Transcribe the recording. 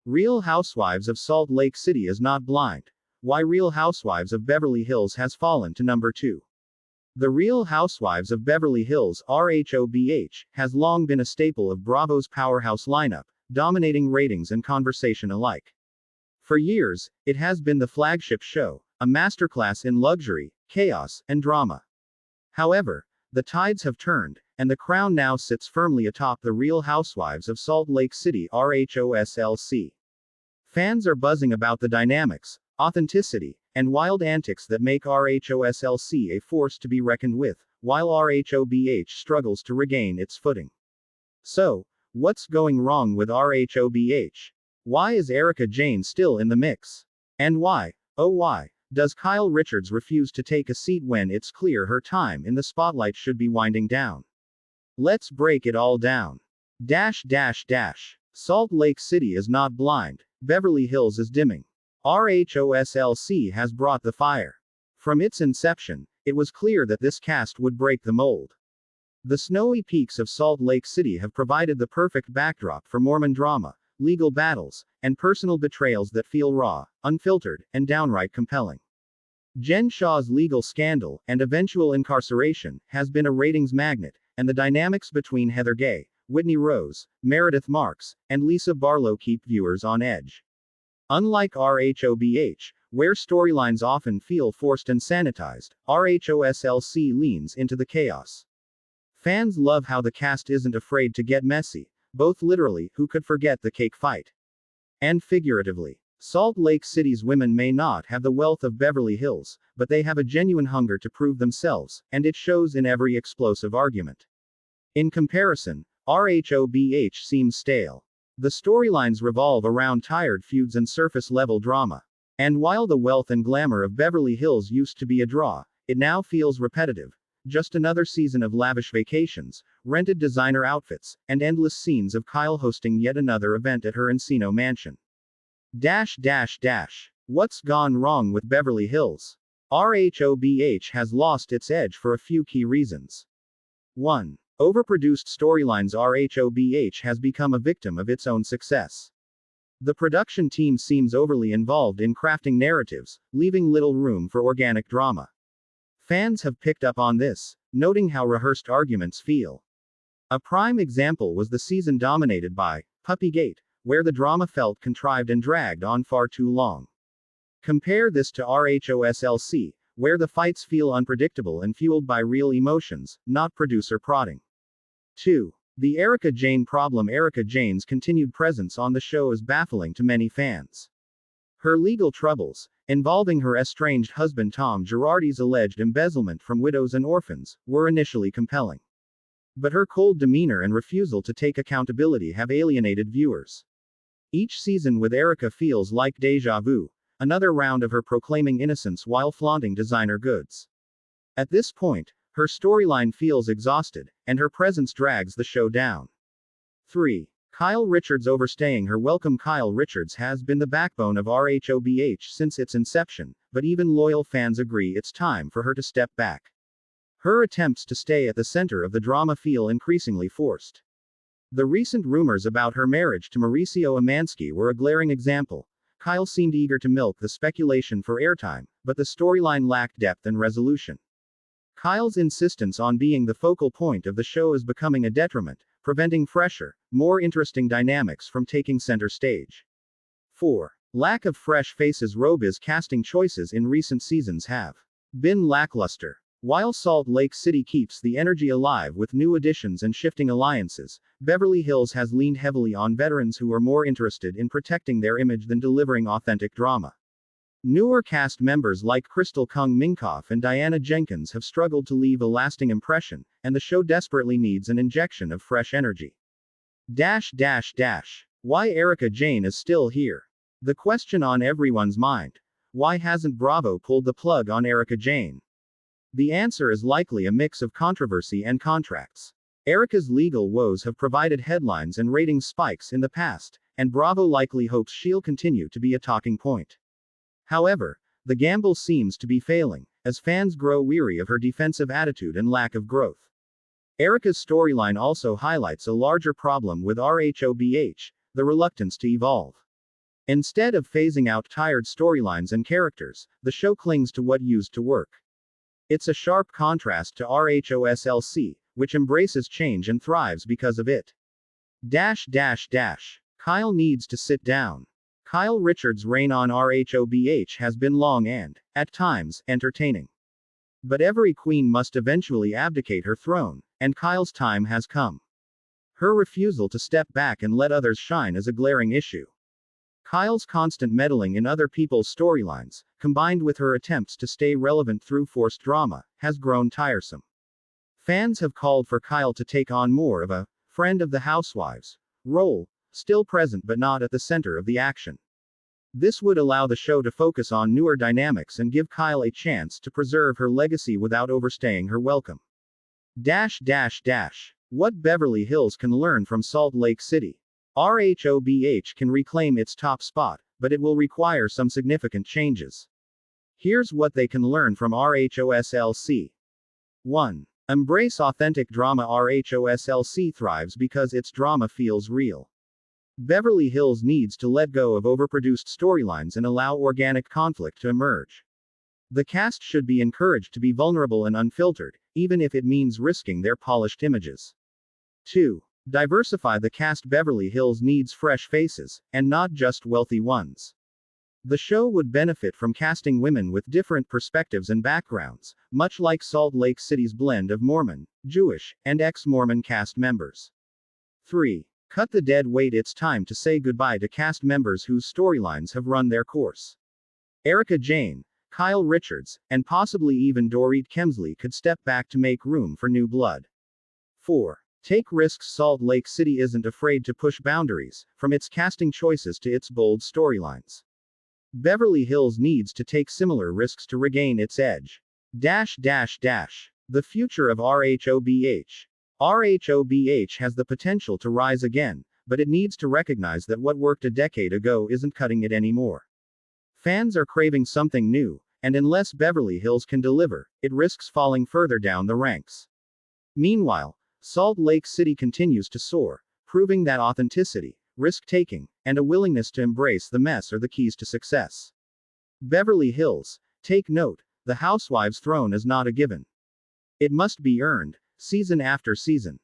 Real Housewives of Salt Lake City is not blind. Why Real Housewives of Beverly Hills has fallen to number 2. The Real Housewives of Beverly Hills (RHOBH) has long been a staple of Bravo's powerhouse lineup, dominating ratings and conversation alike. For years, it has been the flagship show, a masterclass in luxury, chaos, and drama. However, the tides have turned, and the crown now sits firmly atop the Real Housewives of Salt Lake City (RHOSLC). Fans are buzzing about the dynamics, authenticity, and wild antics that make RHOSLC a force to be reckoned with, while RHOBH struggles to regain its footing. So, what's going wrong with RHOBH? Why is Erika Jayne still in the mix? And why, oh why, does Kyle Richards refuse to take a seat when it's clear her time in the spotlight should be winding down? Let's break it all down. Salt Lake City is not blind, Beverly Hills is dimming. RHOSLC has brought the fire. From its inception, it was clear that this cast would break the mold. The snowy peaks of Salt Lake City have provided the perfect backdrop for Mormon drama, legal battles, and personal betrayals that feel raw, unfiltered, and downright compelling. Jen Shah's legal scandal, and eventual incarceration, has been a ratings magnet, and the dynamics between Heather Gay, Whitney Rose, Meredith Marks, and Lisa Barlow keep viewers on edge. Unlike RHOBH, where storylines often feel forced and sanitized, RHOSLC leans into the chaos. Fans love how the cast isn't afraid to get messy, both literally, who could forget the cake fight? And figuratively. Salt Lake City's women may not have the wealth of Beverly Hills, but they have a genuine hunger to prove themselves, and it shows in every explosive argument. In comparison, RHOBH seems stale. The storylines revolve around tired feuds and surface-level drama. And while the wealth and glamour of Beverly Hills used to be a draw, it now feels repetitive. Just another season of lavish vacations, rented designer outfits, and endless scenes of Kyle hosting yet another event at her Encino mansion. What's gone wrong with Beverly Hills? RHOBH has lost its edge for a few key reasons. 1. Overproduced storylines. RHOBH has become a victim of its own success. The production team seems overly involved in crafting narratives, leaving little room for organic drama. Fans have picked up on this, noting how rehearsed arguments feel. A prime example was the season dominated by Puppygate, where the drama felt contrived and dragged on far too long. Compare this to RHOSLC, where the fights feel unpredictable and fueled by real emotions, not producer prodding. 2. The Erika Jayne problem. Erika Jayne's continued presence on the show is baffling to many fans. Her legal troubles, involving her estranged husband Tom Girardi's alleged embezzlement from widows and orphans, were initially compelling. But her cold demeanor and refusal to take accountability have alienated viewers. Each season with Erika feels like déjà vu, another round of her proclaiming innocence while flaunting designer goods. At this point, her storyline feels exhausted, and her presence drags the show down. 3. Kyle Richards overstaying her welcome. Kyle Richards has been the backbone of RHOBH since its inception, but even loyal fans agree it's time for her to step back. Her attempts to stay at the center of the drama feel increasingly forced. The recent rumors about her marriage to Mauricio Umansky were a glaring example. Kyle seemed eager to milk the speculation for airtime, but the storyline lacked depth and resolution. Kyle's insistence on being the focal point of the show is becoming a detriment, preventing fresher, more interesting dynamics from taking center stage. 4. Lack of fresh faces. RHOBH's casting choices in recent seasons have been lackluster. While Salt Lake City keeps the energy alive with new additions and shifting alliances, Beverly Hills has leaned heavily on veterans who are more interested in protecting their image than delivering authentic drama. Newer cast members like Crystal Kung Minkoff and Diana Jenkins have struggled to leave a lasting impression, and the show desperately needs an injection of fresh energy. Why Erika Jayne is still here? The question on everyone's mind. Why hasn't Bravo pulled the plug on Erika Jayne? The answer is likely a mix of controversy and contracts. Erika's legal woes have provided headlines and ratings spikes in the past, and Bravo likely hopes she'll continue to be a talking point. However, the gamble seems to be failing, as fans grow weary of her defensive attitude and lack of growth. Erika's storyline also highlights a larger problem with RHOBH, the reluctance to evolve. Instead of phasing out tired storylines and characters, the show clings to what used to work. It's a sharp contrast to RHOSLC, which embraces change and thrives because of it. Kyle needs to sit down. Kyle Richards' reign on RHOBH has been long and, at times, entertaining. But every queen must eventually abdicate her throne, and Kyle's time has come. Her refusal to step back and let others shine is a glaring issue. Kyle's constant meddling in other people's storylines, combined with her attempts to stay relevant through forced drama, has grown tiresome. Fans have called for Kyle to take on more of a friend of the housewives role, still present but not at the center of the action. This would allow the show to focus on newer dynamics and give Kyle a chance to preserve her legacy without overstaying her welcome. What Beverly Hills can learn from Salt Lake City. RHOBH can reclaim its top spot, but it will require some significant changes. Here's what they can learn from RHOSLC. 1. Embrace authentic drama. RHOSLC thrives because its drama feels real. Beverly Hills needs to let go of overproduced storylines and allow organic conflict to emerge. The cast should be encouraged to be vulnerable and unfiltered, even if it means risking their polished images. 2. Diversify the cast. Beverly Hills needs fresh faces, and not just wealthy ones. The show would benefit from casting women with different perspectives and backgrounds, much like Salt Lake City's blend of Mormon, Jewish, and ex-Mormon cast members. 3. Cut the dead weight. It's time to say goodbye to cast members whose storylines have run their course. Erika Jayne, Kyle Richards, and possibly even Dorit Kemsley could step back to make room for new blood. 4. Take risks. Salt Lake City isn't afraid to push boundaries, from its casting choices to its bold storylines. Beverly Hills needs to take similar risks to regain its edge. The future of RHOBH. RHOBH has the potential to rise again, but it needs to recognize that what worked a decade ago isn't cutting it anymore. Fans are craving something new, and unless Beverly Hills can deliver, it risks falling further down the ranks. Meanwhile, Salt Lake City continues to soar, proving that authenticity, risk-taking, and a willingness to embrace the mess are the keys to success. Beverly Hills, take note, the housewives' throne is not a given. It must be earned, season after season.